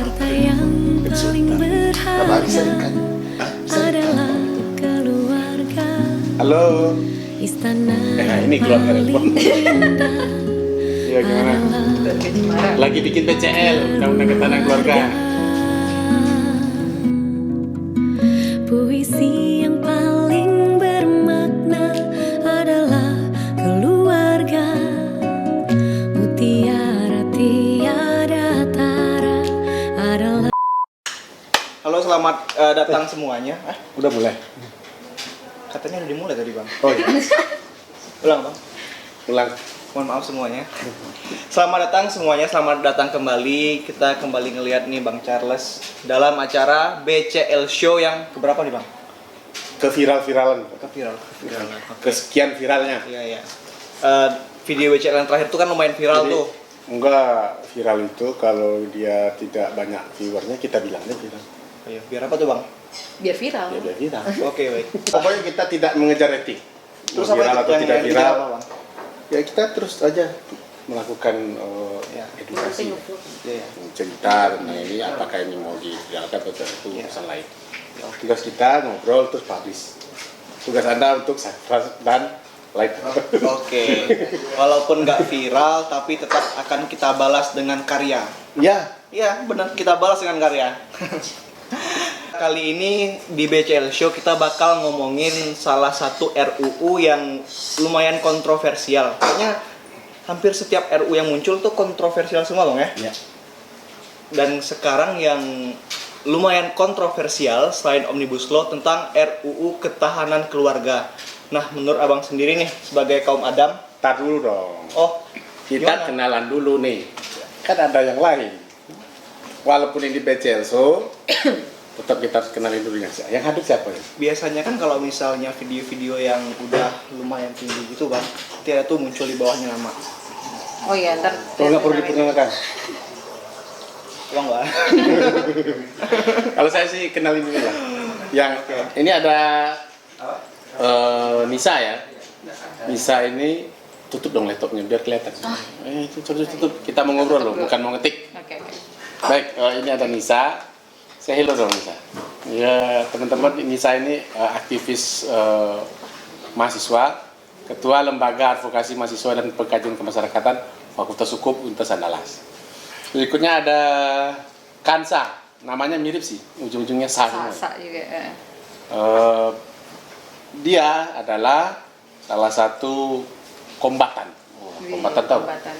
Harta yang paling berharga adalah keluarga. Halo. Istana Ini keluarga telepon. ya gimana? Lagi bikin PCL, undang-undang ketahanan keluarga. Puisi yang paling bermakna adalah keluarga. Mutiara tiada tara adalah. Halo, selamat datang semuanya. Udah mulai? Katanya udah dimulai tadi, Bang. Oh iya. Ulang, Bang. Ulang. Mohon maaf semuanya. Selamat datang semuanya, selamat datang kembali. Kita kembali ngelihat nih Bang Charles dalam acara BCL Show yang keberapa nih, Bang? Keviral-viralan. Keviral. Kesekian viralnya. Iya, iya. Video BCL yang terakhir itu kan lumayan viral. Jadi, tuh. Enggak, viral itu kalau dia tidak banyak viewernya kita bilangnya viral. Ayo, biar apa tuh, Bang? Biar viral. Ya biar viral. Oke, baik. Pokoknya kita tidak mengejar rating. Terus Mau apa viral itu atau yang tidak viral? apa, Bang? Ya kita terus aja melakukan Ya. edukasi, Iya, iya. cerita tentang ini, apakah ini mau diviralkan atau tidak, itu Ya. urusan lain. Ya, oke. Tugas kita ngobrol terus publish. Tugas Anda untuk subscribe dan like. Oke. Walaupun nggak viral, tapi tetap akan kita balas dengan karya. Ya, Iya, benar, kita balas dengan karya. Kali ini di BCL Show kita bakal ngomongin salah satu RUU yang lumayan kontroversial. Kayaknya hampir setiap RUU yang muncul tuh kontroversial semua, Bang, ya? ya. Dan sekarang yang lumayan kontroversial selain Omnibus Law tentang RUU Ketahanan Keluarga. Nah, menurut Abang sendiri nih sebagai kaum Adam, Tar dulu dong. oh, Kita gimana? kenalan dulu nih. Kan ada yang lain. Walaupun ini BCL Show, tetap kita harus kenalin dulu yang hadir siapa ya? Biasanya kan kalau misalnya video-video yang udah lumayan tinggi gitu, Bang, tiada tuh muncul di bawahnya nama. Oh iya, ntar. Kalau nggak perlu diperkenalkan. Bang, Bang. Kalau saya sih kenalin dulu lah. Yang ini ada Nisa ya. Nisa ini tutup dong laptopnya biar kelihatan. Itu tutup. Kita mau ngobrol loh, bukan mau ngetik. Oke. Baik, ini ada Nisa. Saya hello dong Nisa. Ya teman-teman, Nisa ini aktivis mahasiswa, Ketua Lembaga Advokasi Mahasiswa dan Pengkajian Kemasyarakatan Fakultas Hukum Universitas Andalas. Berikutnya ada Kansa, namanya mirip sih, ujung-ujungnya Sa. Sasa juga. Dia adalah salah satu kombatan. Kombatan tahu? Kombatan.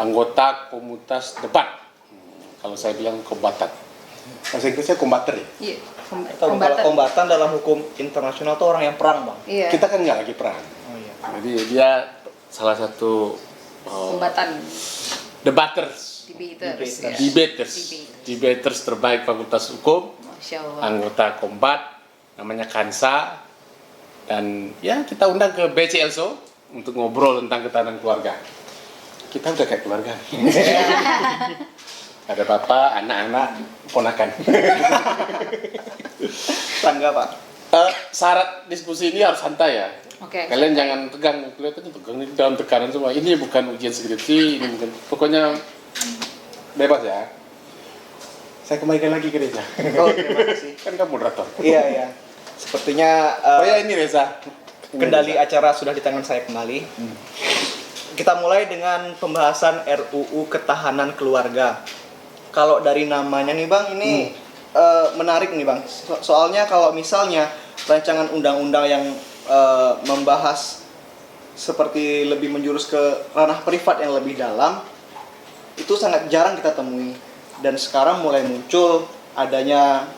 Anggota komunitas debat. Kalau saya bilang kombatan. Bahasa Inggrisnya kombater ya? Iya. Kalau kombatan dalam hukum internasional tuh orang yang perang, Bang. Iya. Kita kan nggak lagi perang. Oh iya. Jadi dia salah satu Kombatan. debaters, Debaters. Ya. debaters terbaik Fakultas Hukum, Masya Allah. anggota kombat, namanya Kansa. Dan ya kita undang ke BCL Show untuk ngobrol tentang ketahanan keluarga. Kita udah kayak keluarga. Ada bapak, anak-anak, ponakan. Tangga, Pak. Syarat diskusi ini harus santai ya. Oke. Kalian jangan tegang, kelihatannya tegang ini dalam tekanan semua. Ini bukan ujian skripsi, ini bukan. Pokoknya bebas ya. Saya kembalikan lagi ke Reza. Oh, terima kasih. Kan kamu moderator. Iya, iya. Sepertinya Oh ya ini Reza. kendali acara sudah di tangan saya kembali. Kita mulai dengan pembahasan RUU Ketahanan Keluarga. Kalau dari namanya nih, Bang, ini menarik nih, Bang. Soalnya kalau misalnya rancangan undang-undang yang membahas seperti lebih menjurus ke ranah privat yang lebih dalam, itu sangat jarang kita temui. Dan sekarang mulai muncul adanya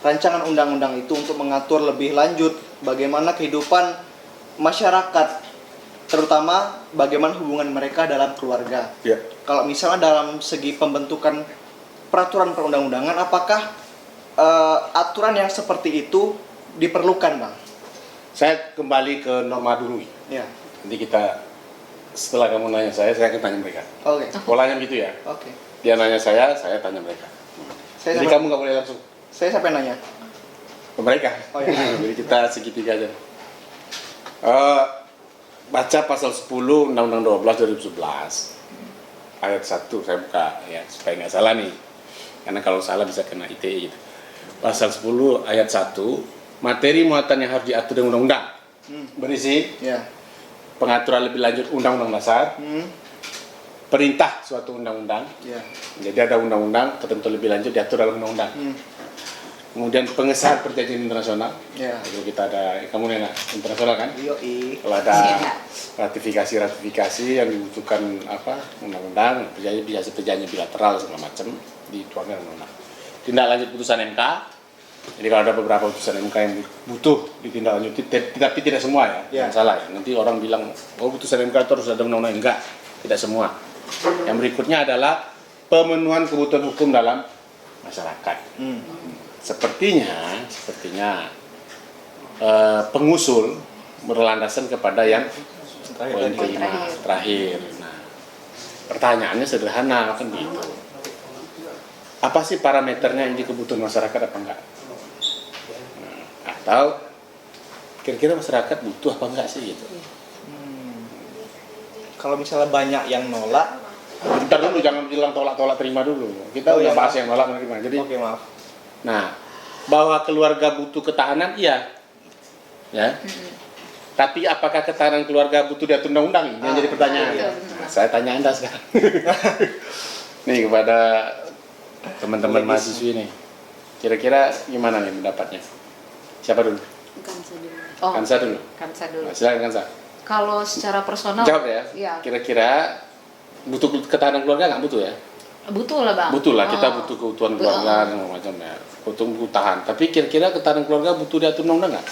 rancangan undang-undang itu untuk mengatur lebih lanjut bagaimana kehidupan masyarakat, terutama bagaimana hubungan mereka dalam keluarga. Ya. Kalau misalnya dalam segi pembentukan peraturan perundang-undangan, apakah aturan yang seperti itu diperlukan, Bang? Saya kembali ke norma dulu. Ya. Nanti kita setelah kamu nanya saya akan tanya mereka. Oke. Polanya begitu ya. Oke. Dia nanya saya tanya mereka. Jadi kamu nggak boleh langsung Saya sampai nanya. ke mereka. Oh, iya. Jadi kita segitiga aja. Baca pasal 10 Undang-Undang 12 2011. ayat 1 saya buka ya supaya nggak salah nih. Karena kalau salah bisa kena ITE gitu. Pasal 10 ayat 1, materi muatan yang harus diatur dengan undang-undang. Berisi Ya. pengaturan lebih lanjut undang-undang dasar, Hmm. perintah suatu undang-undang. Ya. Jadi ada undang-undang tertentu lebih lanjut diatur dalam undang-undang. Kemudian pengesahan perjanjian internasional. Ya. Kalau kita ada, kamu nengah internasional kan? Yoi. Kalau ada Iya. ratifikasi yang dibutuhkan undang-undang, perjanjian bilateral segala macam dituangkan dalam undang. Tindak lanjut putusan MK. Jadi kalau ada beberapa putusan MK yang butuh ditindaklanjuti, tapi tidak semua ya, Ya. jangan salah ya. Nanti orang bilang, oh putusan MK itu harus ada undang-undang, enggak, tidak semua. Yang berikutnya adalah pemenuhan kebutuhan hukum dalam masyarakat. Sepertinya pengusul berlandasan kepada yang poin Terakhir. kelima terakhir. Nah, pertanyaannya sederhana kan gitu. Apa sih parameternya ini kebutuhan masyarakat apa enggak? Nah, atau kira-kira masyarakat butuh apa enggak sih gitu? Kalau misalnya banyak yang nolak, Bentar dulu, jangan bilang tolak-tolak terima dulu. Kita Oh, udah iya, bahas maaf. yang nolak menerima. Jadi, oke maaf. nah, bahwa keluarga butuh ketahanan, iya, ya. Tapi apakah ketahanan keluarga butuh diatur undang-undang? Ini yang jadi pertanyaan. iya. Nah, saya tanya Anda sekarang. Nih kepada teman-teman mahasiswi nih, kira-kira gimana nih pendapatnya? Siapa dulu? Kansa dulu. Oh, Kansa dulu. Kansa dulu. Nah, silakan Kansa. Kalau secara personal, Jawab ya. Iya. Kira-kira butuh ketahanan keluarga nggak butuh ya? Butuh lah bang. Butuh lah, kita Oh. butuh kebutuhan keluarga dan macam ya. Butuh tahan. Tapi kira-kira ketahanan keluarga butuh diatur undang-undang nggak?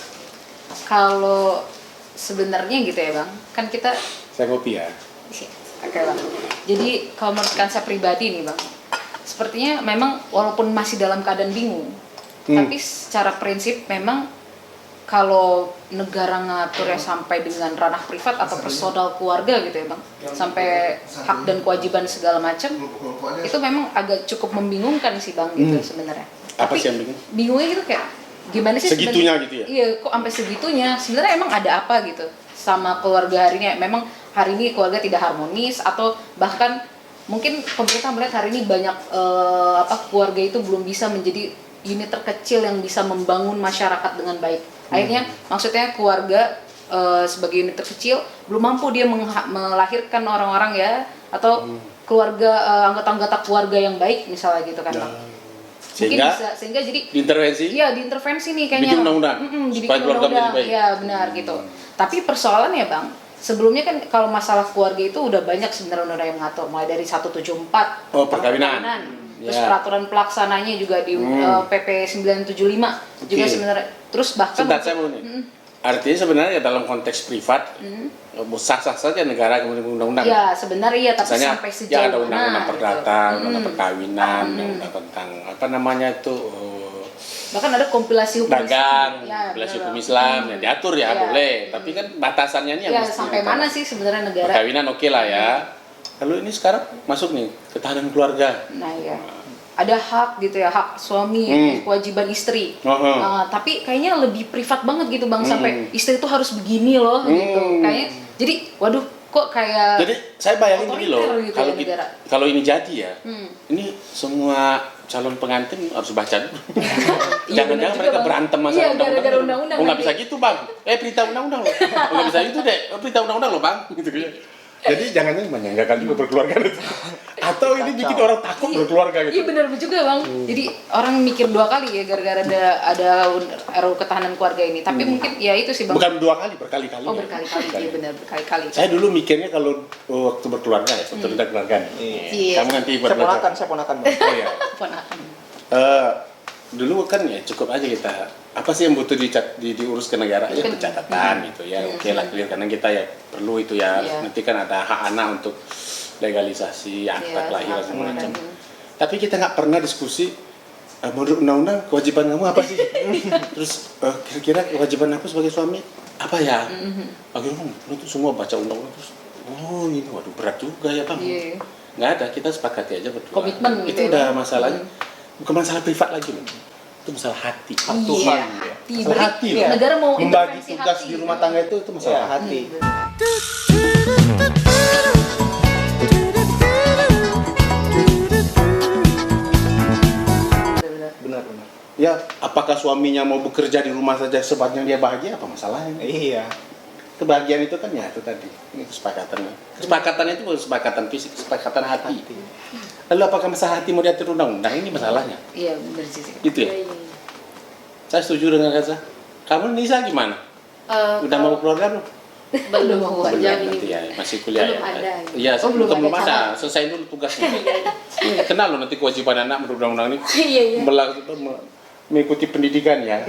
Kalau sebenarnya gitu ya bang, kan kita Saya kopi ya. oke bang. Jadi kalau menurut Kansa pribadi nih bang, sepertinya memang walaupun masih dalam keadaan bingung, tapi secara prinsip memang kalau negara ngaturnya sampai dengan ranah privat atau personal keluarga gitu ya bang, sampai hak dan kewajiban segala macam, itu memang agak cukup membingungkan sih bang gitu sebenarnya. Apa Tapi sih yang bikin? bingungnya gitu kayak gimana sih Segitunya sebenarnya? gitu ya? Iya, kok sampai segitunya? Sebenarnya emang ada apa gitu sama keluarga hari ini? Memang hari ini keluarga tidak harmonis atau bahkan mungkin pemerintah melihat hari ini banyak keluarga itu belum bisa menjadi unit terkecil yang bisa membangun masyarakat dengan baik. Akhirnya maksudnya keluarga sebagai unit terkecil belum mampu dia melahirkan orang-orang ya atau keluarga anggota-anggota keluarga yang baik misalnya gitu kan Bang. Mungkin Sehingga bisa sehingga jadi diintervensi. iya diintervensi nih kayaknya Bikin undang-undang, dibikin supaya keluarga undang-undang. menjadi baik. Iya benar gitu. Tapi persoalannya bang, sebelumnya kan kalau masalah keluarga itu udah banyak sebenarnya undang-undang yang mengatur mulai dari 174 Oh, perkawinan. terus Ya. peraturan pelaksananya juga di PP 975 juga Oke. sebenarnya terus bahkan Sebentar, saya mau nih. Artinya sebenarnya dalam konteks privat, sah-sah saja negara kemudian undang-undang. ya sebenarnya iya tapi Misalnya, sampai sejauh ya ada mana undang-undang gitu. perdata, undang-undang perkawinan, undang-undang tentang apa namanya itu Bahkan ada kompilasi hukum dagang, Islam. regulasi benar, hukum Bang. Islam, ya diatur ya Iya. boleh. Tapi kan batasannya ini yang Ya mesti sampai diutamakan. mana sih sebenarnya negara? Perkawinan oke lah ya. Kalau ini sekarang masuk nih ketahanan keluarga. Nah ya, ada hak gitu ya, hak suami, kewajiban istri. Nah, tapi kayaknya lebih privat banget gitu bang, sampai istri itu harus begini loh gitu. Kayaknya, jadi waduh kok kayak Jadi saya bayangin gini loh, otoriter gitu kalau ya negara. kalau ini jadi ya, ini semua calon pengantin harus baca dulu. Iya, benar Jangan-jangan juga, mereka Bang. berantem masalah Iya, undang-undang. gara-gara dulu. undang-undang Oh nggak nanti. bisa gitu bang, berita undang-undang loh. Oh nggak bisa gitu deh, berita undang-undang loh bang. Gitu ya. Jadi jangan-jangan menyanggakan juga berkeluarga nanti. Atau ini bikin orang takut berkeluarga Iya gitu. benar juga bang. Jadi orang mikir dua kali ya gara-gara ada RUU ketahanan keluarga ini. Tapi mungkin ya itu sih bang. Bukan dua kali, berkali-kali. Oh ya. berkali-kali, iya benar berkali-kali. Saya dulu mikirnya kalau waktu berkeluarga ya, otoritas keluarga. Iya. Kamu nanti buat Saya ponakan bang. Oh ya. Ponakan. Dulu kan ya cukup aja kita apa sih yang butuh diurus ke negara ya pencatatan gitu ya oke lah clear karena kita ya perlu itu ya Iya. nanti kan ada hak anak untuk legalisasi akta Iya, kelahiran hak segala macam anak. tapi kita nggak pernah diskusi menurut undang-undang kewajiban kamu apa sih terus kira-kira kewajiban aku sebagai suami apa ya akhirnya lu tuh semua baca undang-undang terus oh ini waduh berat juga ya bang Iya. nggak ada kita sepakati aja berdua Komitmen itu gitu ya, udah Bang. masalahnya bukan masalah privat lagi loh itu masalah hati Tuhan, Iya, ya. hati. Masalah Berarti hati loh. negara mau membagi intervensi tugas hati. di rumah tangga itu Iya, masalah hati hati. Do-do-do-do-do-do-do-do-do. Ya, apakah suaminya mau bekerja di rumah saja sepanjang dia bahagia, apa masalahnya? Iya. Kebahagiaan itu kan ya itu tadi, ini kesepakatannya. Kesepakatan itu bukan kesepakatan fisik, kesepakatan hati. Lalu apakah masalah hati mau diatur undang-undang? Ini masalahnya. Iya benar sih. Itu ya. Saya setuju dengan kata. Kamu Nisa gimana? Udah mau keluarga belum? Belum mau Belum, aja nanti ya, masih kuliah Belum ya. ada. Iya, Oh, belum belum ada. ada. Selesai dulu tugasnya. Kenal loh nanti kewajiban anak menurut undang-undang ini. Iya iya. Mengikuti pendidikan ya.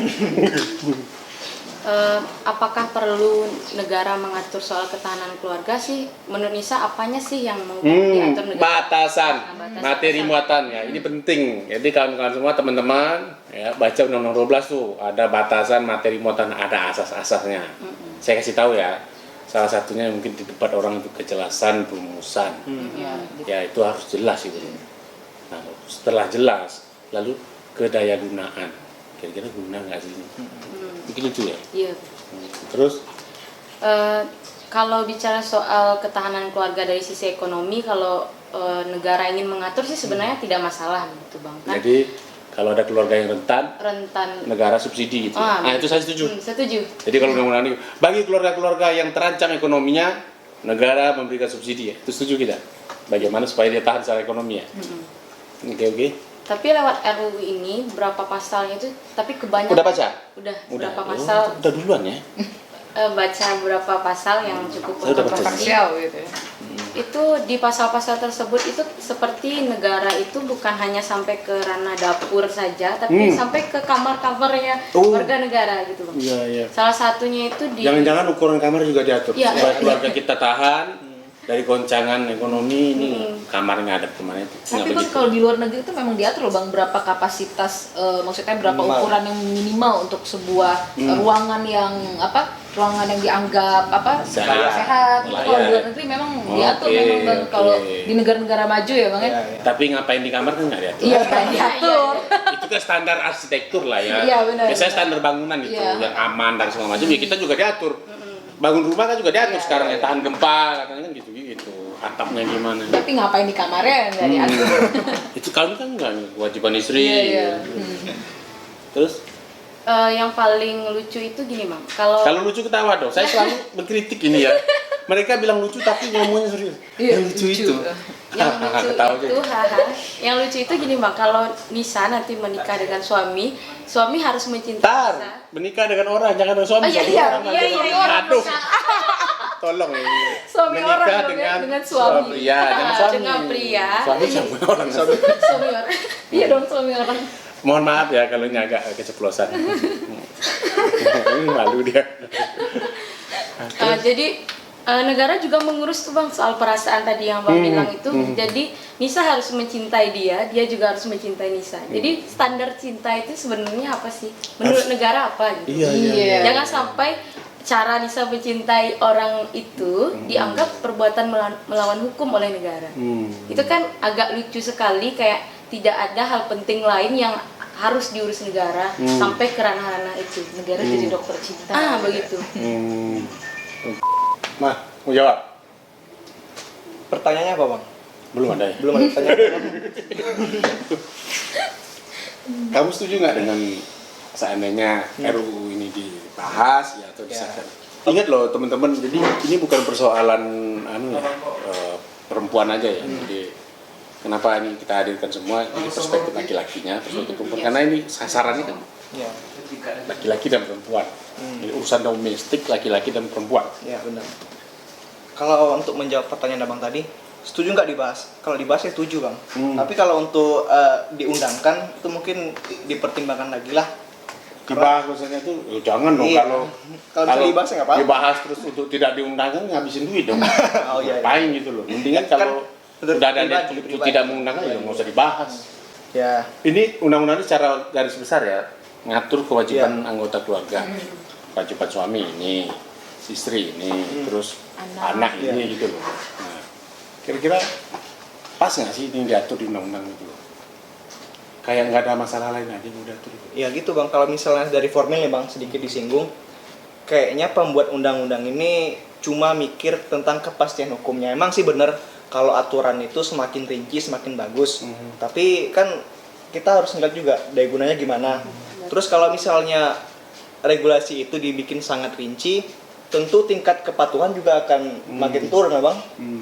Apakah perlu negara mengatur soal ketahanan keluarga sih? Menurut Nisa apanya sih yang mau diatur negara? Batasan, Batasan. materi muatan ya. Ini penting. Jadi kawan-kawan semua teman-teman ya baca Undang-Undang 12 tuh ada batasan materi muatan, ada asas-asasnya. Saya kasih tahu ya. Salah satunya mungkin di debat orang itu kejelasan perumusan. Iya. Ya itu harus jelas itu. Nah, setelah jelas, lalu kedayagunaan. Kira-kira guna nggak sih ini? Mungkin itu ya. Iya. Terus Kalau bicara soal ketahanan keluarga dari sisi ekonomi, kalau negara ingin mengatur sih sebenarnya tidak masalah gitu bang. Kan jadi kalau ada keluarga yang rentan, rentan. negara subsidi gitu. Ah, Nah itu saya setuju. Setuju. Jadi kalau undang-undang ini bagi keluarga-keluarga yang terancam ekonominya, negara memberikan subsidi ya. Itu setuju kita. Bagaimana supaya dia tahan secara ekonomi ya. Oke. Tapi lewat RUU ini berapa pasalnya itu? Tapi kebanyakan. Udah baca? Udah. Udah. Berapa pasal? Udah duluan ya. Baca berapa pasal yang cukup Saya udah baca. Kontroversial gitu ya. Itu di pasal-pasal tersebut itu seperti negara itu bukan hanya sampai ke ranah dapur saja, tapi sampai ke kamar-kamarnya warga negara gitu bang. Iya, iya. Salah satunya itu di Jangan-jangan ukuran kamar juga diatur. Iya. Supaya keluarga kita tahan dari goncangan ekonomi ini kamarnya ada kemana itu. Tapi Nggak bang begitu. kalau di luar negeri itu memang diatur loh bang berapa kapasitas, maksudnya berapa Minimal. ukuran yang minimal untuk sebuah ruangan yang ruangan yang dianggap sehat. Itu kalau di luar negeri memang diatur memang bang. oke. Kalau di negara-negara maju ya bang ya. Iya, iya. Tapi ngapain di kamar kan nggak diatur. Iya kan diatur. Itu kan standar arsitektur lah ya. Iya, benar, Biasanya benar. standar bangunan itu Iya. yang aman dan segala macam. Ya kita juga diatur. Bangun rumah kan juga diatur Iya, sekarang iya. ya tahan gempa katanya kan gitu-gitu. Atapnya gimana. Tapi ngapain di kamarnya nggak diatur. Itu kalau kan enggak kewajiban istri. Iya iya. Terus yang paling lucu itu gini bang. Kalau lucu ketawa dong. Saya selalu mengkritik ini ya. Mereka bilang lucu tapi ngomongnya serius. Iya, Yang lucu lucu. itu. yang lucu Ketawa itu, aja. yang lucu itu gini bang. Kalau Nisa nanti menikah dengan suami harus mencintai Tar, Nisa. menikah dengan orang jangan dengan suami. Oh, iya, Satu iya, orang iya, aja. iya, iya. Aduh. Tolong ya. Suami Menikah orang dong ya, dengan suami. Pria, jangan suami. Dengan pria. Suami siapa orang? Suami orang. Iya dong suami orang. Mohon maaf ya kalau ini agak keceplosan. Ini malu dia. Jadi negara juga mengurus tuh bang soal perasaan tadi yang bang bilang itu. Jadi Nisa harus mencintai dia juga harus mencintai Nisa. Jadi standar cinta itu sebenarnya apa sih? Menurut negara apa gitu? Iya. Jangan sampai cara Nisa mencintai orang itu dianggap perbuatan melawan hukum oleh negara. Itu kan agak lucu sekali, kayak tidak ada hal penting lain yang harus diurus negara sampai ke ranah-ranah itu. Negara jadi dokter cinta. Begitu. Mah, mau jawab? Pertanyaannya apa bang? Belum ada ya? Belum ada pertanyaan. Kamu setuju nggak dengan seandainya RUU ini dibahas ya atau disahkan? Ingat loh teman-teman, jadi ini bukan persoalan perempuan aja ya. Jadi kenapa ini kita hadirkan semua dari perspektif laki-lakinya, perspektif perempuan? Karena ini sasarannya kan Iya. laki-laki dan perempuan. Jadi urusan domestik laki-laki dan perempuan. Ya benar. Kalau untuk menjawab pertanyaan abang tadi, setuju nggak dibahas? Kalau dibahas ya setuju bang. Tapi kalau untuk diundangkan itu mungkin dipertimbangkan lagi lah. Dibahas maksudnya itu jangan dong Iya. kalau Kalau dibahas ya nggak apa-apa. dibahas terus untuk tidak diundangkan ngabisin duit dong. Oh, iya, iya. Ngapain gitu loh. Mendingan kalau Kan udah ada niat pribadi, untuk pribadi. tidak mengundangkan ya nggak usah dibahas. Ya. Ini undang-undang ini secara garis besar ya ngatur kewajiban anggota keluarga. Kewajiban suami ini, istri ini, terus anak ini gitu loh. Nah, kira-kira pas nggak sih ini diatur di undang-undang itu? Kayak nggak ada masalah lain aja yang udah diatur. Ya gitu bang, kalau misalnya dari formilnya bang sedikit disinggung, kayaknya pembuat undang-undang ini cuma mikir tentang kepastian hukumnya. Emang sih bener kalau aturan itu semakin rinci semakin bagus. Tapi kan kita harus ngeliat juga daya gunanya gimana. Terus kalau misalnya regulasi itu dibikin sangat rinci, tentu tingkat kepatuhan juga akan makin turun ya bang.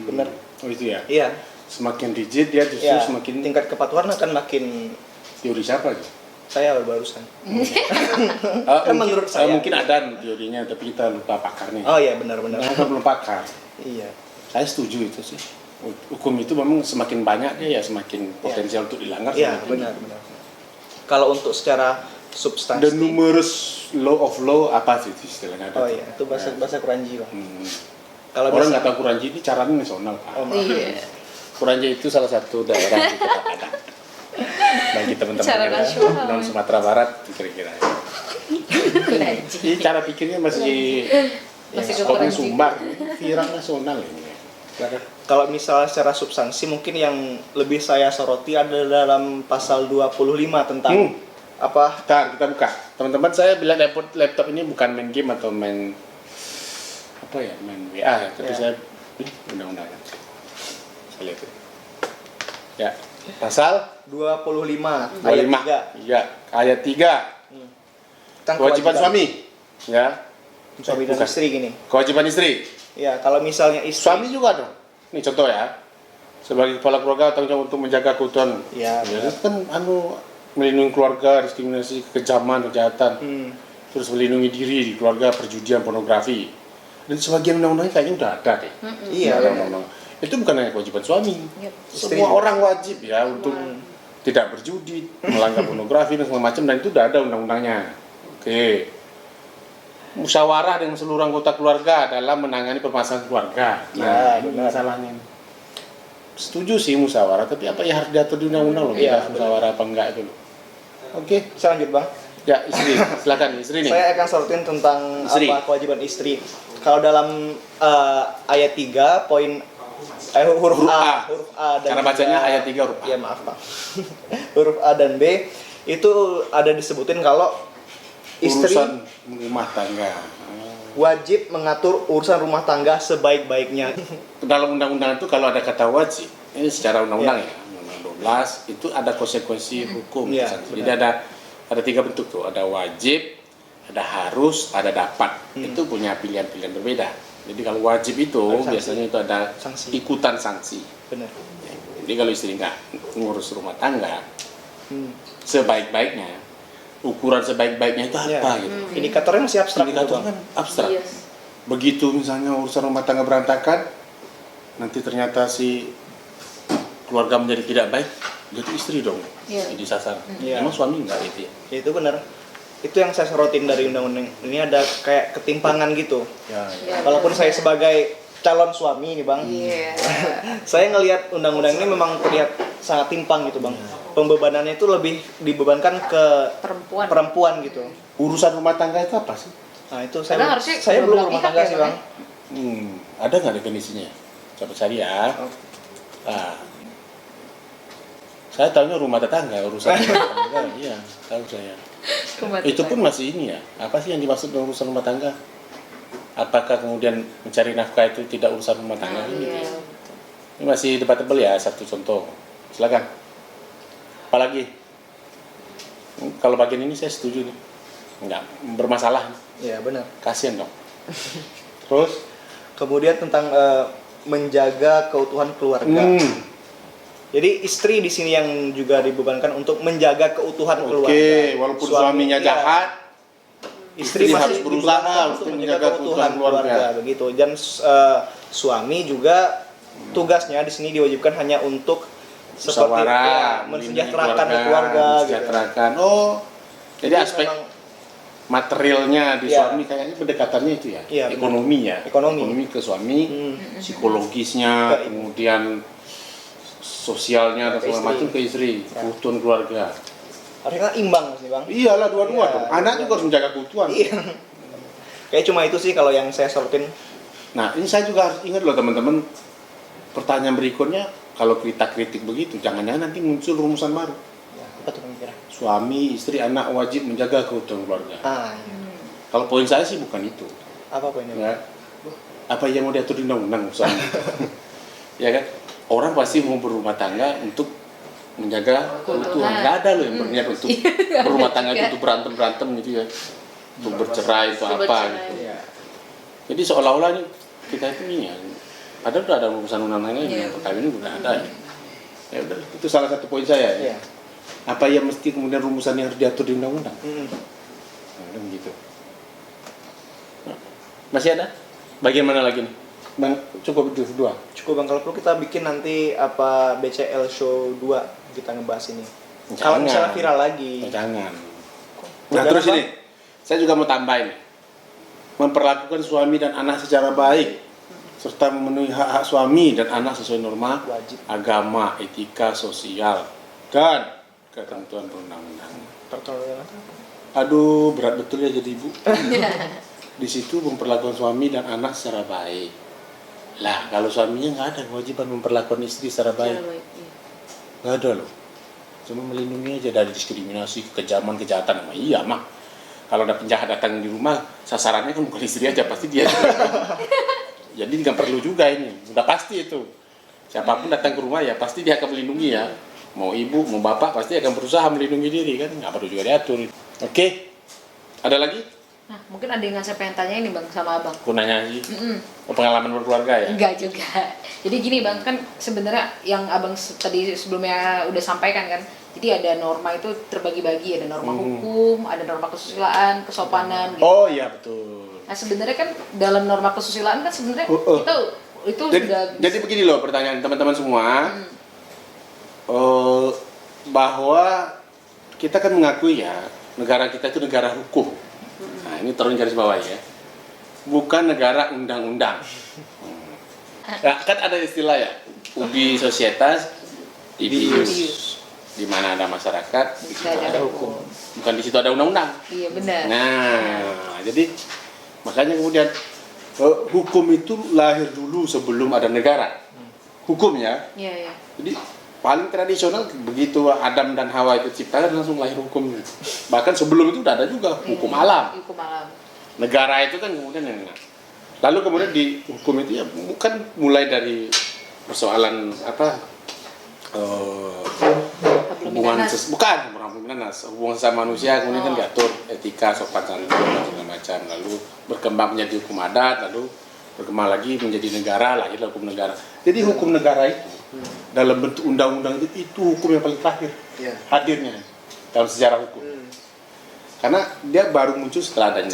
Bener. Oh itu ya. Iya. Semakin rigid dia justru Ya, semakin tingkat kepatuhan akan makin. teori siapa gitu? Saya barusan. Kan menurut saya. mungkin ada teorinya tapi kita lupa pakarnya. Oh iya benar-benar. Kita belum pakar. Iya. Saya setuju itu sih. Hukum itu memang semakin banyak dia ya semakin potensial untuk dilanggar. Iya semakin benar-benar. Kalau untuk secara substansi. The numerous law of law apa sih istilahnya? Oh iya, itu bahasa Kuranji bang. Kalau Orang bisa- nggak tahu Kuranji ini caranya nasional Pak. Oh, Iya. Kuranji itu salah satu daerah di Kota Padang. Bagi teman-teman Cara yang nasional. non Sumatera Barat kira-kira. Ini cara pikirnya masih Masih ke skopnya Kuranji. Sumbar, viral nasional ini. Silakan. Kalau misalnya secara substansi mungkin yang lebih saya soroti ada dalam pasal 25 tentang apa? Bentar, kita buka. Teman-teman saya bilang laptop ini bukan main game atau main apa ya, main WA ya, tapi Ya. saya undang-undang. Saya lihat itu. Ya, pasal 25 ayat 25. 3. Iya, ayat 3. Tentang Kewajiban suami. Ya, suami dan Bukan. istri gini. kewajiban istri. Ya, kalau misalnya istri Suami juga dong. Ini contoh ya. Sebagai kepala keluarga tanggung jawab untuk menjaga keutuhan. Ya, itu kan melindungi keluarga, diskriminasi, kekejaman, kejahatan. Terus melindungi diri di keluarga, perjudian, pornografi. Dan sebagian undang-undangnya kayaknya udah ada deh. Iya, Ada benar. undang-undang. Itu bukan hanya kewajiban suami. Yep. Istri Semua juga. orang wajib ya untuk tidak berjudi, melanggar pornografi dan segala macam, dan itu udah ada undang-undangnya. Oke. Musyawarah dengan seluruh anggota keluarga dalam menangani permasalahan keluarga. Ya, ini benar. masalahnya. Setuju sih musyawarah, tapi apa ya harus diatur di undang-undang loh, Iya, kita musyawarah apa enggak itu loh. Oke. Bisa lanjut, Bang? Ya, istri, silakan istri nih. Saya akan sorotin tentang Istri. apa kewajiban istri. Kalau dalam ayat 3 poin huruf A dan Cara bacanya juga- ayat 3 huruf A. Ya maaf Pak. Huruf A dan B itu ada disebutin kalau istri Urusan rumah tangga. wajib mengatur urusan rumah tangga sebaik-baiknya. Dalam undang-undang itu kalau ada kata wajib, ini secara undang-undang Ya. ya, undang-undang 12 itu ada konsekuensi hukum. Ya, Jadi benar. ada 3 bentuk tuh, ada wajib, ada harus, ada dapat. Itu punya pilihan-pilihan berbeda. Jadi kalau wajib itu Ada sanksi. biasanya itu ada Sanksi. ikutan sanksi. Benar. Ya, jadi kalau istri nggak ngurus rumah tangga Hmm. sebaik-baiknya, ukuran sebaik-baiknya itu Ya. apa gitu? Indikatornya masih abstrak gitu, Indikator Bang. kan abstrak. Yes. Begitu misalnya urusan rumah tangga berantakan, nanti ternyata si keluarga menjadi tidak baik, jadi istri dong Iya. jadi sasaran. Iya. Emang suami nggak itu ya? Ya, itu benar. Itu yang saya sorotin dari undang-undang ini, ada kayak ketimpangan gitu. Ya, Ya, Walaupun benar. saya sebagai calon suami nih Bang, Iya. saya ngelihat undang-undang ini memang terlihat sangat timpang gitu Bang. Pembebanannya itu lebih dibebankan ke Perempuan. perempuan gitu. Urusan rumah tangga itu apa sih? Nah itu Karena harusnya saya kedua belum belah rumah pihak tangga ya, sih Bang, Bang. Ada nggak definisinya? Coba cari ya. Oh. Nah, saya tahunya rumah tetangga, urusan rumah tangga. Iya, tahu saya. Rumah Itu tangga. pun masih ini ya. Apa sih yang dimaksud dengan urusan rumah tangga? Apakah kemudian mencari nafkah itu tidak urusan rumah tangga? Gitu ya. Iya. Ini masih debatable ya, satu contoh. Silakan. Apalagi? Kalau bagian ini saya setuju nih. Enggak, bermasalah. Iya benar. Kasian dong. Terus? Kemudian tentang menjaga keutuhan keluarga. Jadi istri di sini yang juga dibebankan untuk menjaga keutuhan keluarga. Oke, walaupun suaminya iya, jahat, istri istri masih harus berusaha dibebankan untuk menjaga keutuhan keluarga. begitu. Dan suami juga tugasnya di sini diwajibkan hanya untuk seperti musyawarah, mensejahterakan keluarga gitu. mensejahterakan. Oh, jadi aspek memang materialnya di Iya. suami kayaknya pendekatannya itu ya, Iya, ekonomi ya, Ekonomi. ke suami, psikologisnya, Ke- kemudian sosialnya dan Ke segala istri. macam ke istri, Ya. keutuhan keluarga. harusnya kan imbang sih Bang. Iyalah dua-dua Iya, dong. Anak dua-dua. juga harus menjaga keutuhan. Iya. Kayak cuma itu sih kalau yang saya sorotin. Nah, ini saya juga harus ingat loh teman-teman. Pertanyaan berikutnya, kalau kita kritik begitu, jangan-jangan nanti muncul rumusan baru. Ya, apa tuh kira? Suami, istri, anak wajib menjaga keutuhan keluarga. Iya. Kalau poin saya sih bukan itu. Apa poinnya? Bang? Ya. Apa yang mau diatur di undang-undang suami? Ya kan? Orang pasti mau berumah tangga untuk menjaga keutuhan. Nggak ada loh yang berniat untuk berumah tangga itu untuk berantem gitu ya, untuk bercerai itu Untuk apa bercerai. gitu. Iya. Jadi seolah-olah nih kita itu ini ya, padahal udah ada urusan undang-undangnya, Iya. perkawinan udah ada ya. Ya udah, itu salah satu poin saya. Ya. Iya. Apa yang mesti kemudian rumusannya harus diatur di undang-undang? Mm. Nah, udah begitu. Nah, masih ada? Bagian mana lagi nih? Bang, cukup itu dua. Cukup Bang, kalau perlu kita bikin nanti apa BCL show 2 kita ngebahas ini. Kalau Jangan. misalnya viral lagi. Jangan. Nah, Jangan, terus Bang. ini, saya juga mau tambahin. Memperlakukan suami dan anak secara baik, serta memenuhi hak-hak suami dan anak sesuai norma Wajib. agama, etika, sosial, dan ketentuan perundang-undangan. Pertolongan. Aduh, berat betul ya jadi ibu. Di situ memperlakukan suami dan anak secara baik. Lah, kalau suaminya nggak ada kewajiban memperlakukan istri secara baik. Cara baik, iya. Nggak ada loh. Cuma melindungi aja dari diskriminasi, kekejaman, kejahatan. Nah, iya mah. Kalau ada penjahat datang di rumah, sasarannya kan bukan istri aja, pasti dia. Jadi nggak perlu juga ini, udah pasti itu. Siapapun datang ke rumah ya pasti dia akan melindungi ya. Mau ibu, mau bapak pasti akan berusaha melindungi diri kan, nggak perlu juga diatur. Oke, ada lagi? Nah, mungkin ada yang saya pengen tanya ini Bang sama Abang. Aku nanya sih, pengalaman berkeluarga ya? Enggak juga. Jadi gini Bang, kan sebenarnya yang Abang tadi sebelumnya udah sampaikan kan. Jadi ada norma itu terbagi-bagi, ada norma hukum, ada norma kesusilaan, kesopanan gitu. Oh iya betul. Nah, sebenarnya kan dalam norma kesusilaan kan sebenarnya kita itu sudah Jadi begini loh pertanyaan teman-teman semua, bahwa kita kan mengakui ya negara kita itu negara hukum. Nah ini turun garis bawah ya, bukan negara undang-undang. Nah, kan ada istilah ya, ubi societas, ius, di mana ada masyarakat, di situ ada hukum. Bukan di situ ada undang-undang. Iya benar. Nah, jadi makanya kemudian hukum itu lahir dulu sebelum ada negara. Hukum ya. Iya, iya. Jadi paling tradisional begitu Adam dan Hawa itu ciptakan langsung lahir hukum. Bahkan sebelum itu udah ada juga hukum alam. Hukum alam. Negara itu kan kemudian yang lalu kemudian di hukum itu ya bukan mulai dari persoalan apa hubungan hubungan sama manusia kemudian kan diatur etika, sopan santun dan segala macam, lalu berkembang menjadi hukum adat, lalu berkembang lagi menjadi negara, lahirlah hukum negara. Jadi hukum negara itu dalam bentuk undang-undang itu hukum yang paling terakhir hadirnya dalam sejarah hukum. Karena dia baru muncul setelah adanya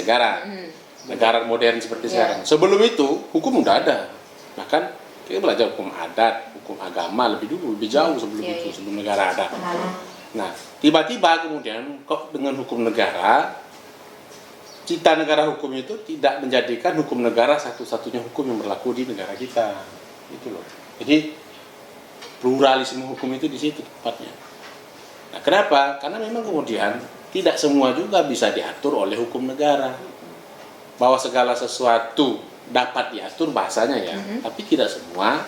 negara modern seperti sekarang. Sebelum itu hukum udah ada, bahkan kita belajar hukum adat, hukum agama lebih dulu, lebih jauh sebelum itu, sebelum negara ada. Nah, tiba-tiba kemudian kok dengan hukum negara, cita negara hukum itu tidak menjadikan hukum negara satu-satunya hukum yang berlaku di negara kita, itu loh. Jadi pluralisme hukum itu di situ tepatnya. Nah, kenapa? Karena memang kemudian tidak semua juga bisa diatur oleh hukum negara. Bahwa segala sesuatu dapat diatur bahasanya ya, tapi tidak semua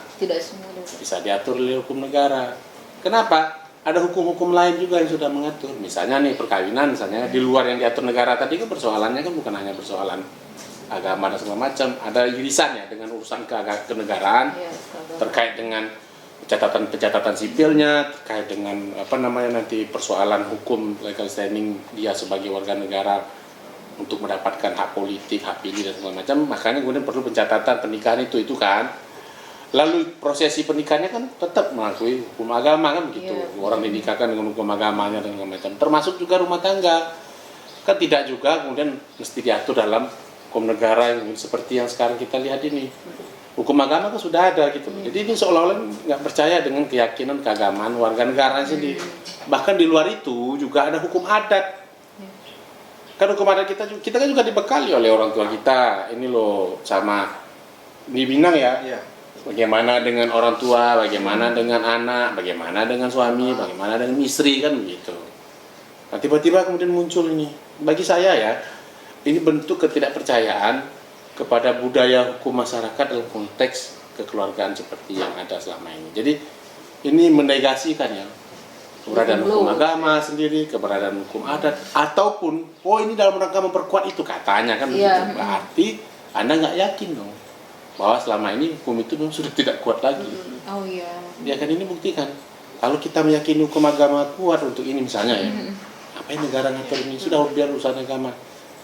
bisa diatur oleh hukum negara. Kenapa? Ada hukum-hukum lain juga yang sudah mengatur. Misalnya nih perkawinan, misalnya di luar yang diatur negara tadi kan persoalannya kan bukan hanya persoalan agama dan segala macam, ada irisannya dengan urusan kenegaraan, terkait dengan pencatatan sipilnya, terkait dengan apa namanya nanti persoalan hukum legal standing dia sebagai warga negara untuk mendapatkan hak politik, hak pilih dan segala macam. Makanya kemudian perlu pencatatan pernikahan itu kan. Lalu prosesi pernikahannya kan tetap mengakui hukum agama kan begitu. Orang dinikahkan dengan hukum agamanya dan segala macam. Termasuk juga rumah tangga. Kan tidak juga kemudian mesti diatur dalam hukum negara yang seperti yang sekarang kita lihat ini. Hukum agama kan sudah ada gitu. Jadi ini seolah-olah nggak percaya dengan keyakinan keagamaan warga negara sendiri. Bahkan di luar itu juga ada hukum adat. Kan hukum adat kita kan juga dibekali oleh orang tua kita. Ini loh sama di Minang ya. Bagaimana dengan orang tua, bagaimana dengan anak, bagaimana dengan suami, bagaimana dengan istri kan begitu. Nah, tiba-tiba kemudian muncul ini. Bagi saya ya, ini bentuk ketidakpercayaan kepada budaya hukum masyarakat dalam konteks kekeluargaan seperti yang ada selama ini. Jadi ini menegasikan ya keberadaan hukum agama sendiri, keberadaan hukum adat, ataupun ini dalam rangka memperkuat itu katanya kan begitu. Berarti Anda nggak yakin dong bahwa selama ini hukum itu memang sudah tidak kuat lagi. Oh iya. Ya kan ini buktikan. Kalau kita meyakini hukum agama kuat untuk ini misalnya ya, apa yang negara ngatur ini, sudah biar urusan agama.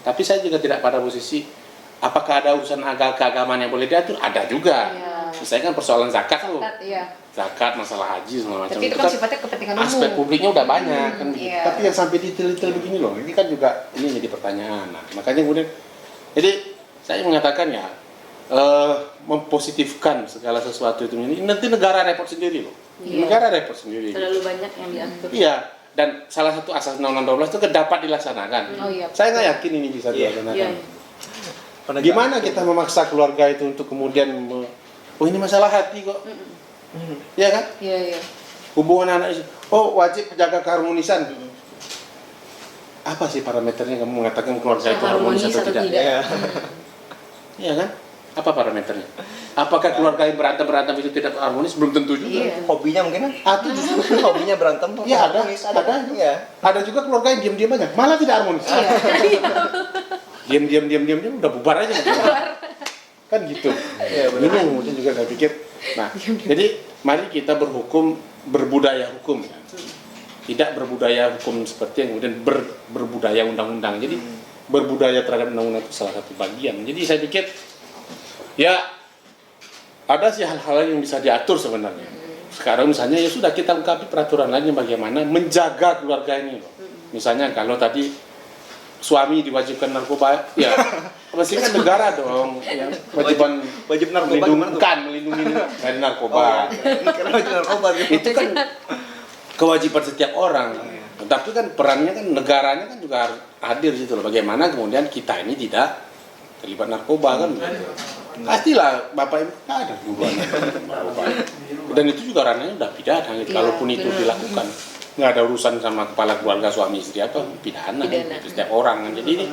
Tapi saya juga tidak pada posisi apakah ada urusan keagamaan yang boleh diatur, ada juga. Iya. Misalnya kan persoalan zakat tuh, Iya. zakat, masalah haji segala macam. Tapi itu kan sifatnya kepentingan umum. aspek publiknya udah banyak kan. Iya. Tapi yang sampai detail-detail begini loh, ini kan juga ini jadi pertanyaan. Nah, makanya kemudian, jadi saya mengatakan ya mempositifkan segala sesuatu itu ini nanti negara repot sendiri loh. Iya. Negara repot sendiri. Terlalu banyak yang diatur. Iya, dan salah satu asas Undang-Undang 12 itu dapat dilaksanakan. Oh iya. Saya nggak yakin ini bisa Iya, dilaksanakan. Iya. Gimana kita memaksa keluarga itu untuk kemudian oh ini masalah hati kok. Iya kan? Iya, iya. Hubungan anak istri. Oh, wajib menjaga keharmonisan. Apa sih parameternya kamu mengatakan keluarga itu harmonis atau tidak? Iya. Iya kan? Apa parameternya? Apakah keluarga yang berantem itu tidak harmonis? Belum tentu juga. Iya. Hobinya mungkin kan? Atau justru Hobinya berantem. Iya, ada. Iya. Ada juga keluarga yang diam-diam aja, malah tidak harmonis. Diam udah bubar aja. Kan gitu. Iya, Ini yang kemudian juga saya pikir. Nah, jadi mari kita berhukum berbudaya hukum ya. Tidak berbudaya hukum seperti yang kemudian berbudaya undang-undang. Jadi berbudaya terhadap undang-undang itu salah satu bagian. Jadi saya pikir ya ada sih hal-hal yang bisa diatur sebenarnya. Sekarang misalnya ya sudah kita ungkapi peraturan lainnya bagaimana menjaga keluarga ini loh. Misalnya kalau tadi suami diwajibkan narkoba, ya pasti kan negara dong yang Wajib narkoba gimana tuh? melindungi dari narkoba. Karena wajib narkoba gitu. Itu kan kewajiban setiap orang. Tapi kan perannya kan negaranya kan juga harus hadir gitu loh. Bagaimana kemudian kita ini tidak terlibat narkoba kan? Pastilah Bapak Ibu ada hubungan narkoba. Dan itu juga ranahnya udah pidana gitu. Iya, Kalaupun itu dilakukan, nggak ada urusan sama kepala keluarga suami istri atau pidana. Itu setiap orang kan. Jadi ini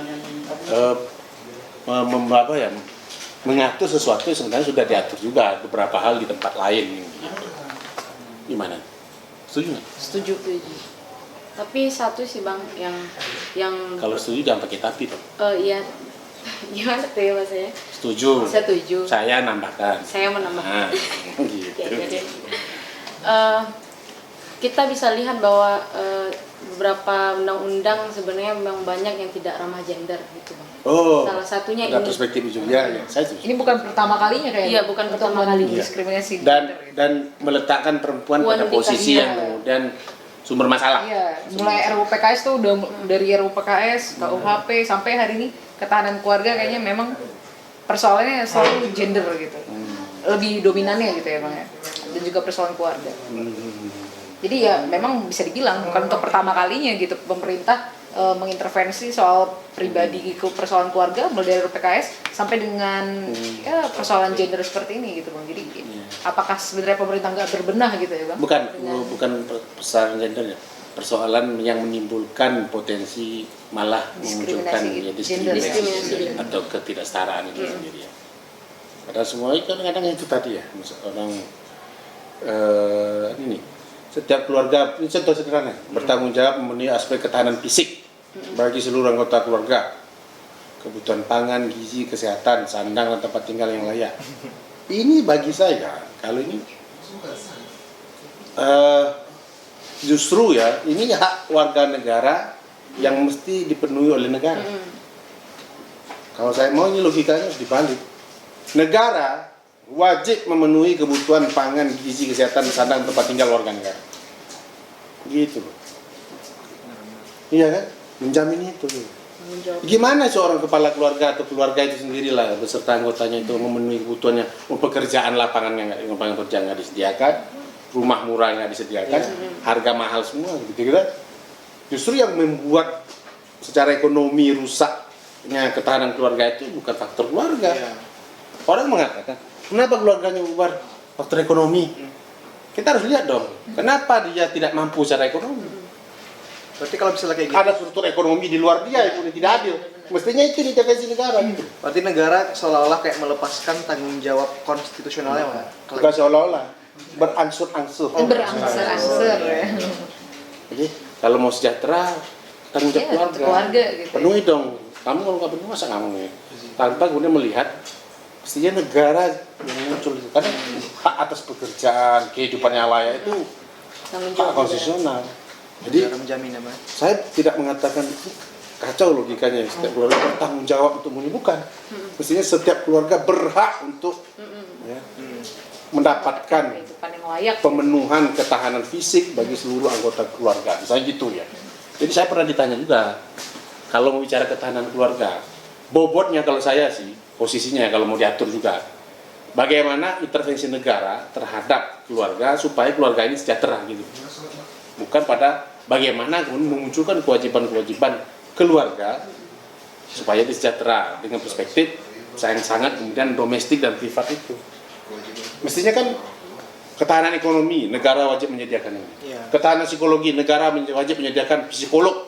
mengatur sesuatu yang sebenarnya sudah diatur juga beberapa hal di tempat lain. Gitu. Gimana? Setuju nggak? Setuju. Tapi satu sih Bang yang Kalau setuju jangan pakai tapi dong. iya. Gimana tuh ya Mas ya? Setuju. Setuju. Saya nambahkan. Saya menambahkan. Nah, gitu. Ya, jadi kita bisa lihat bahwa beberapa undang-undang sebenarnya memang banyak yang tidak ramah gender gitu Bang. Oh. Salah satunya Ada ini. perspektif juga ya. Saya setuju. Ini bukan pertama kalinya kayaknya. Iya, bukan untuk pertama kali. diskriminasi. Dan meletakkan perempuan pada Wanita, posisi iya. yang kemudian sumber masalah. Iya, mulai RUU PKS tuh udah dari RUU PKS, KUHP sampai hari ini ketahanan keluarga kayaknya memang persoalannya selalu gender gitu. Lebih dominannya gitu ya Bang ya. Dan juga persoalan keluarga. Jadi ya memang bisa dibilang bukan untuk pertama kalinya gitu pemerintah mengintervensi soal pribadi persoalan keluarga mulai dari RUU PKS sampai dengan ya persoalan gender seperti ini gitu Bang. Jadi apakah sebenarnya pemerintah nggak berbenah gitu ya Bang? Bukan persoalan gender ya. Persoalan yang menimbulkan potensi malah memunculkan ya, diskriminasi atau ketidaksetaraan itu sendiri ya. Padahal semua itu kadang-kadang itu tadi ya, orang ini setiap keluarga ini contoh sederhana bertanggung jawab memenuhi aspek ketahanan fisik bagi seluruh anggota keluarga, kebutuhan pangan, gizi, kesehatan, sandang dan tempat tinggal yang layak. Ini bagi saya kalau ini justru ya ini hak warga negara yang mesti dipenuhi oleh negara. Kalau saya mau ini logikanya harus dibalik. Negara wajib memenuhi kebutuhan pangan, gizi, kesehatan, sandang, tempat tinggal warga negara. Gitu loh. Iya kan? Menjamin itu. Gimana seorang kepala keluarga atau keluarga itu sendirilah beserta anggotanya itu memenuhi kebutuhannya, pekerjaan lapangan kerja nggak disediakan, rumah murah nggak disediakan, harga mahal semua gitu kan? Justru yang membuat secara ekonomi rusaknya ketahanan keluarga itu bukan faktor keluarga. Orang mengatakan, kenapa keluarganya bubar? Faktor ekonomi. Kita harus lihat dong, kenapa dia tidak mampu secara ekonomi. Berarti kalau misalnya kayak gitu, Ada struktur ekonomi di luar dia yang tidak adil. Mestinya itu diintervensi negara. Gitu. berarti negara seolah-olah kayak melepaskan tanggung jawab konstitusionalnya, Pak. Kalau Bukan seolah-olah, berangsur-angsur. Berangsur-angsur ya. Jadi kalau mau sejahtera, tanggung jawab Iya, keluarga gitu. Penuhi dong. Kamu kalau nggak penuhi masa nggak mau ya? Tanpa kemudian melihat, mestinya negara yang muncul itu. Karena hak atas pekerjaan, kehidupan yang layak itu Tanggung hak jawab konstitusional. Jadi Negara menjamin ya, Bang. saya tidak mengatakan kacau logikanya setiap keluarga bertanggung jawab untuk memilih, bukan. Mestinya setiap keluarga berhak untuk ya, mendapatkan kehidupan yang layak. pemenuhan ketahanan fisik bagi seluruh anggota keluarga, misalnya gitu ya. Jadi saya pernah ditanya juga, kalau mau bicara ketahanan keluarga, bobotnya kalau saya sih, posisinya kalau mau diatur juga, bagaimana intervensi negara terhadap keluarga supaya keluarga ini sejahtera gitu. Bukan pada bagaimana kemudian memunculkan kewajiban-kewajiban keluarga supaya dia sejahtera dengan perspektif sayang sangat kemudian domestik dan privat itu. Mestinya kan ketahanan ekonomi negara wajib menyediakan ini. Iya. Ketahanan psikologi negara wajib menyediakan psikolog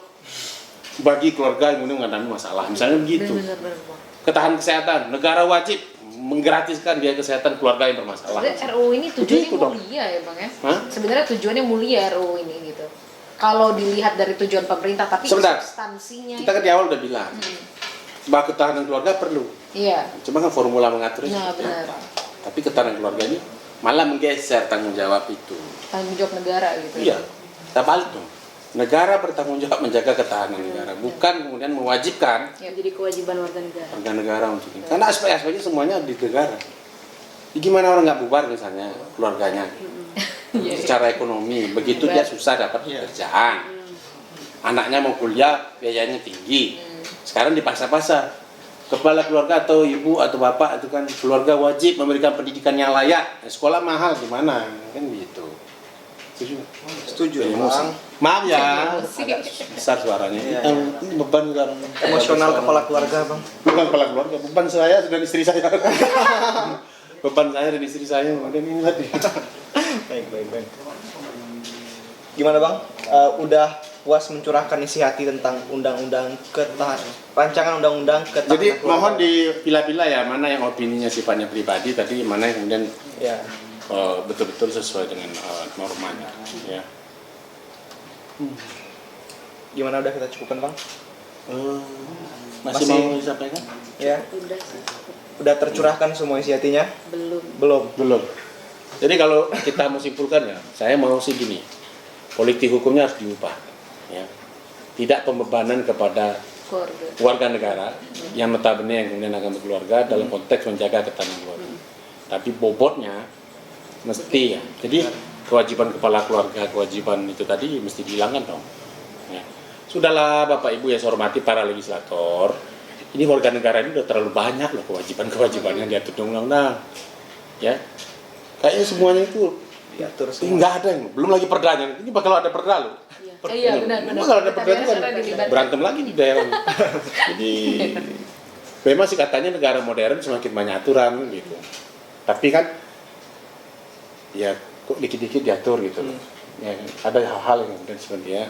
bagi keluarga yang kemudian mengalami masalah. Misalnya begitu. Benar-benar, Bang. Ketahanan kesehatan negara wajib menggratiskan biaya kesehatan keluarga yang bermasalah. Sebenarnya RUU ini tujuannya Begitu dong. mulia ya Bang ya. Hah? Sebenarnya tujuannya mulia RUU ini gitu. Kalau dilihat dari tujuan pemerintah, tapi Sebentar. substansinya Kita kan di awal udah bilang bahwa ketahanan keluarga perlu. iya. Cuma kan formula mengaturnya Nah, seperti benar. apa. Tapi ketahanan keluarga ini malah menggeser tanggung jawab itu. Tanggung jawab negara gitu. Iya, kita balik dong. Negara bertanggung jawab menjaga ketahanan negara, bukan kemudian mewajibkan Ya, jadi kewajiban warga negara. warga negara untuk ini. Karena aspek-aspeknya semuanya di negara. Jadi gimana orang nggak bubar misalnya keluarganya secara ekonomi, begitu dia susah dapat pekerjaan, anaknya mau kuliah biayanya tinggi, sekarang dipaksa-paksa kepala keluarga atau ibu atau bapak itu kan keluarga wajib memberikan pendidikan yang layak, sekolah mahal gimana kan gitu. Setuju? Setuju ya, Emosi. Bang. Maaf ya, Emosi. agak besar suaranya. Iya, Ini beban kan Emosional kepala keluarga, Bang. bukan kepala keluarga, beban saya dan istri saya. Beban saya dan istri saya kemudian ini tadi. Baik. Gimana, Bang? Udah puas mencurahkan isi hati tentang undang-undang rancangan undang-undang ketahanan Jadi keluarga? mohon dipilah-pilah ya, mana yang opininya sifatnya pribadi tadi, mana yang kemudian Ya. betul-betul sesuai dengan normanya ya. Gimana, udah kita cukupkan, Bang? Masih mau disampaikan? Ya. Udah sih. Udah tercurahkan semua isi hatinya? Belum. Belum. Belum. Jadi kalau kita mau simpulkan ya, saya mau sih gini, politik hukumnya harus diubah ya. Tidak pembebanan kepada Keluarga. warga negara yang notabene yang kemudian akan berkeluarga dalam konteks menjaga ketahanan keluarga. Tapi bobotnya mesti ya. Jadi kewajiban kepala keluarga, kewajiban itu tadi mesti dihilangkan dong. Ya. Sudahlah Bapak Ibu yang saya hormati para legislator, ini warga negara ini udah terlalu banyak loh kewajiban-kewajiban yang diatur di undang-undang. Ya. Kayaknya semuanya itu Diatur ini semua. nggak ada yang belum lagi perdanya. Ini bakal ada perda loh. Iya, benar. Kalau ada perda itu kan Karena dilibatkan. berantem lagi di daerah. Jadi memang sih katanya negara modern semakin banyak aturan gitu. Tapi kan ya kok dikit-dikit diatur gitu. Ya, ada hal-hal yang kemudian sebenarnya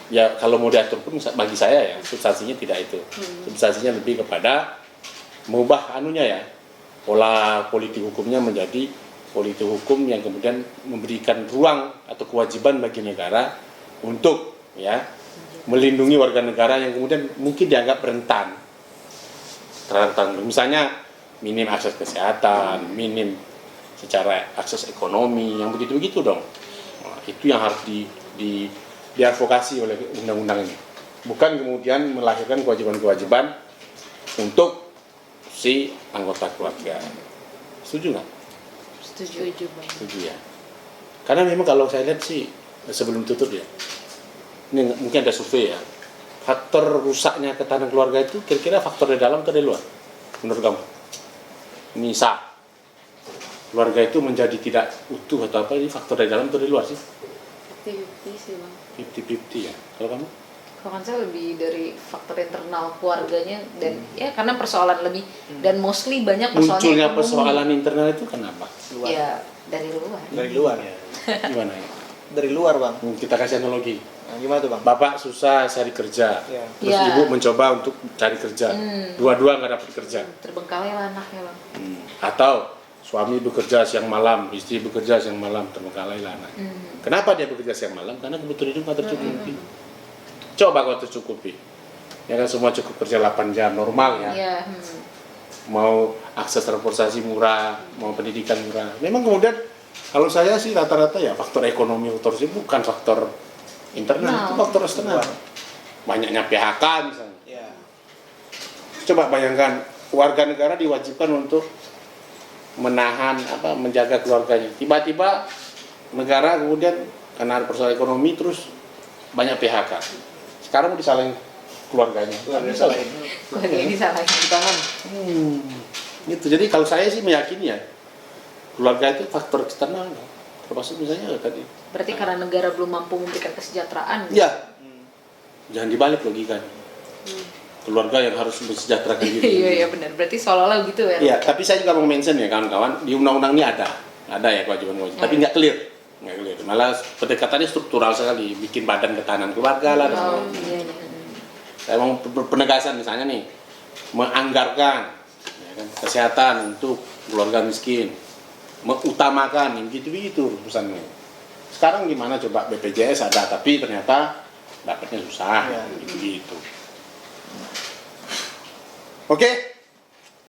ya kalau mau diatur pun bagi saya ya substansinya tidak itu. Substansinya lebih kepada mengubah anunya ya, pola politik hukumnya menjadi politik hukum yang kemudian memberikan ruang atau kewajiban bagi negara untuk ya melindungi warga negara yang kemudian mungkin dianggap rentan terhadap tanggung. Misalnya minim akses kesehatan, minim secara akses ekonomi, yang begitu-begitu dong. Nah, itu yang harus diadvokasi oleh undang-undang ini. Bukan kemudian melahirkan kewajiban-kewajiban untuk si anggota keluarga. Setuju nggak? Setuju, Bang. Setuju ya. Karena memang kalau saya lihat sih sebelum tutup ya, ini mungkin ada survei ya. Faktor rusaknya ketahanan keluarga itu kira-kira faktor dari dalam atau dari luar? Menurut kamu? Misal keluarga itu menjadi tidak utuh atau apa, ini faktor dari dalam atau dari luar sih? 50-50 sih, Bang. 50-50 ya. Kalau kamu? Kalau kan saya lebih dari faktor internal keluarganya dan ya karena persoalan lebih dan mostly banyak persoalan Munculnya ekonomi. persoalan internal itu kenapa? Luar. Ya dari luar. Dari luar. Gimana ya? Dari luar, Bang. Kita kasih analogi. Nah, gimana tuh, Bang? Bapak susah cari kerja, Ya. terus Ya. ibu mencoba untuk cari kerja, dua-dua nggak dapat kerja. Terbengkalai lah anaknya bang. Atau suami bekerja siang malam, istri bekerja siang malam, terbengkalai lah anak. Kenapa dia bekerja siang malam? Karena kebutuhan hidup nggak tercukupi. Coba kalau tercukupi, ya kan semua cukup kerja 8 jam normal ya. Iya. Mau akses transportasi murah, mau pendidikan murah. Memang kemudian Kalau saya sih rata-rata ya faktor ekonomi, faktor sih bukan faktor internal, itu faktor eksternal. Banyaknya PHK misalnya. Ya. Coba bayangkan warga negara diwajibkan untuk menahan menjaga keluarganya. Tiba-tiba negara kemudian karena ada persoalan ekonomi terus banyak PHK. Sekarang mau disalahin keluarganya. Keluarga salahin. Keluarga ini salahin di tangan. Gitu. Jadi kalau saya sih meyakini ya keluarga itu faktor eksternal, termasuk misalnya tadi. Berarti karena negara belum mampu memberikan kesejahteraan. Iya. Jangan dibalik logikanya. Keluarga yang harus mensejahterakan diri. Iya benar. Berarti seolah-olah gitu ya. Iya, tapi saya juga mau mention ya kawan-kawan, di undang-undang ini ada ya kewajiban-kewajiban, tapi nggak clear. Malah pendekatannya struktural sekali, bikin badan ketahanan keluarga lah. Iya. Saya mau penegasan misalnya nih, menganggarkan ya kan, kesehatan untuk keluarga miskin, mengutamakan gitu urusannya. Sekarang gimana coba BPJS ada tapi ternyata dapatnya susah, gitu. Oke.